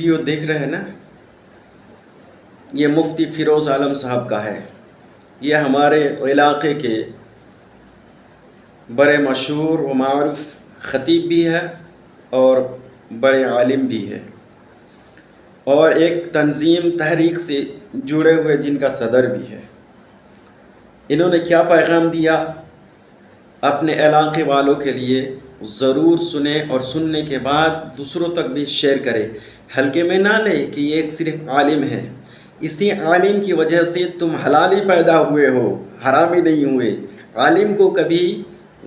Video دیکھ رہے ہیں نا، یہ مفتی فیروز عالم صاحب کا ہے۔ یہ ہمارے علاقے کے بڑے مشہور و معروف خطیب بھی ہے اور بڑے عالم بھی ہے، اور ایک تنظیم تحریک سے جڑے ہوئے جن کا صدر بھی ہے۔ انہوں نے کیا پیغام دیا اپنے علاقے والوں کے لیے، ضرور سنیں، اور سننے کے بعد دوسروں تک بھی شیئر کریں۔ ہلکے میں نہ لیں کہ یہ ایک صرف عالم ہے، اسی عالم کی وجہ سے تم حلالی پیدا ہوئے ہو، حرامی نہیں ہوئے۔ عالم کو کبھی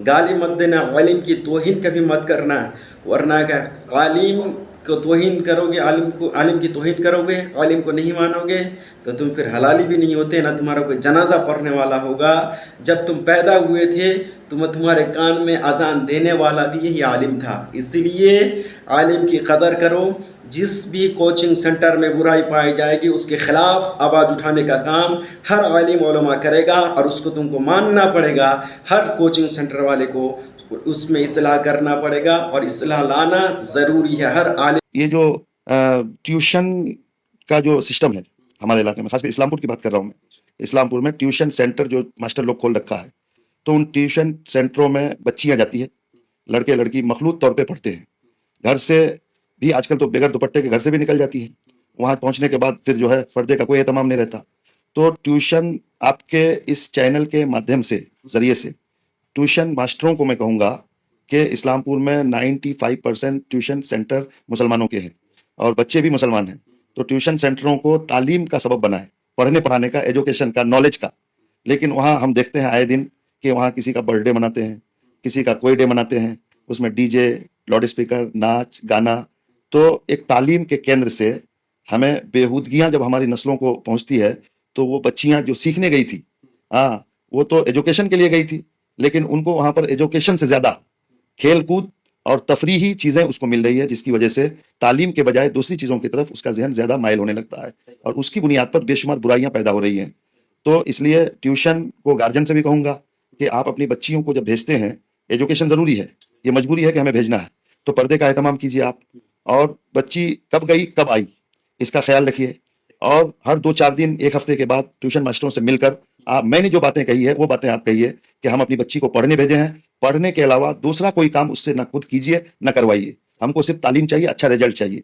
گالی مت دینا، عالم کی توہین کبھی مت کرنا، ورنہ اگر عالم کو توہین کرو گے، عالم کی توہین کرو گے، عالم کو نہیں مانو گے، تو تم پھر حلالی بھی نہیں ہوتے، نہ تمہارا کوئی جنازہ پڑھنے والا ہوگا۔ جب تم پیدا ہوئے تھے تمہارے کان میں اذان دینے والا بھی یہی عالم تھا۔ اسی لیے عالم کی قدر کرو۔ جس بھی کوچنگ سینٹر میں برائی پائی جائے گی اس کے خلاف آواز اٹھانے کا کام ہر عالم علماء کرے گا، اور اس کو تم کو ماننا پڑے گا۔ ہر کوچنگ سینٹر والے کو اس میں اصلاح کرنا پڑے گا، اور اصلاح لانا ضروری ہے۔ ہر عالم یہ جو ٹیوشن کا جو سسٹم ہے ہمارے علاقے میں، خاص کر اسلام پور کی بات کر رہا ہوں میں، اسلام پور میں ٹیوشن سینٹر جو ماسٹر لوگ کھول رکھا ہے، تو ان ٹیوشن سینٹروں میں بچیاں جاتی ہیں، لڑکے لڑکی مخلوط طور پہ پڑھتے ہیں۔ گھر سے بھی آج کل تو بغیر دوپٹے کے گھر سے بھی نکل جاتی ہیں، وہاں پہنچنے کے بعد پھر جو ہے پردے کا کوئی اہتمام نہیں رہتا۔ تو ٹیوشن آپ کے اس چینل کے مادھیم سے، ذریعے سے، ٹیوشن ماسٹروں کو میں کہوں گا کہ اسلام پور میں 95% ٹیوشن سینٹر مسلمانوں کے ہیں اور بچے بھی مسلمان ہیں۔ تو ٹیوشن سینٹروں کو تعلیم کا سبب بنائیں، پڑھنے پڑھانے کا، ایجوکیشن کا، نالج کا۔ لیکن وہاں ہم دیکھتے ہیں آئے دن کہ وہاں کسی کا برتھ ڈے مناتے ہیں، کسی کا کوئی ڈے مناتے ہیں، اس میں ڈی جے، لاؤڈ اسپیکر، ناچ گانا۔ تو ایک تعلیم کے کیندر سے ہمیں بےہودگیاں جب ہماری نسلوں کو پہنچتی ہے، تو وہ بچیاں جو سیکھنے گئی تھی، وہ تو ایجوکیشن کے لیے گئی تھی، لیکن ان کو وہاں پر ایجوکیشن سے زیادہ کھیل کود اور تفریحی چیزیں اس کو مل رہی ہے، جس کی وجہ سے تعلیم کے بجائے دوسری چیزوں کی طرف اس کا ذہن زیادہ مائل ہونے لگتا ہے، اور اس کی بنیاد پر بے شمار برائیاں پیدا ہو رہی ہیں۔ تو اس لیے ٹیوشن کو گارجن سے بھی کہوں گا کہ آپ اپنی بچیوں کو جب بھیجتے ہیں، ایجوکیشن ضروری ہے، یہ مجبوری ہے کہ ہمیں بھیجنا ہے، تو پردے کا اہتمام کیجیے آپ، اور بچی کب گئی کب آئی اس کا خیال رکھیے، اور ہر 2-4 دن، ایک ہفتے کے بعد ٹیوشن ماسٹروں سے مل کر میں نے جو باتیں کہی ہے وہ باتیں آپ کہیے کہ ہم اپنی بچی کو پڑھنے بھیجے ہیں، پڑھنے کے علاوہ دوسرا کوئی کام اس سے نہ خود کیجیے نہ کروائیے، ہم کو صرف تعلیم چاہیے، اچھا رزلٹ چاہیے۔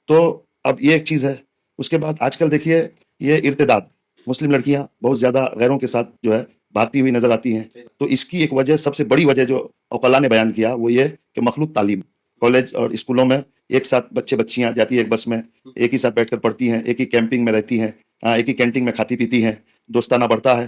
تو اب یہ ایک چیز ہے۔ اس کے بعد آج کل دیکھیے یہ ارتداد، مسلم لڑکیاں بہت زیادہ غیروں کے ساتھ جو ہے بھاگتی ہوئی نظر آتی ہیں۔ تو اس کی ایک وجہ، سب سے بڑی وجہ جو اوقلا نے بیان کیا، وہ یہ کہ مخلوط تعلیم، کالج اور اسکولوں میں ایک ساتھ بچے بچیاں جاتی ہیں، ایک بس میں ایک ہی ساتھ بیٹھ کر پڑھتی ہیں، ایک ہی کیمپنگ میں رہتی ہیں، ایک ہی کینٹین میں کھاتی پیتی ہیں، دوستانہ بڑھتا ہے،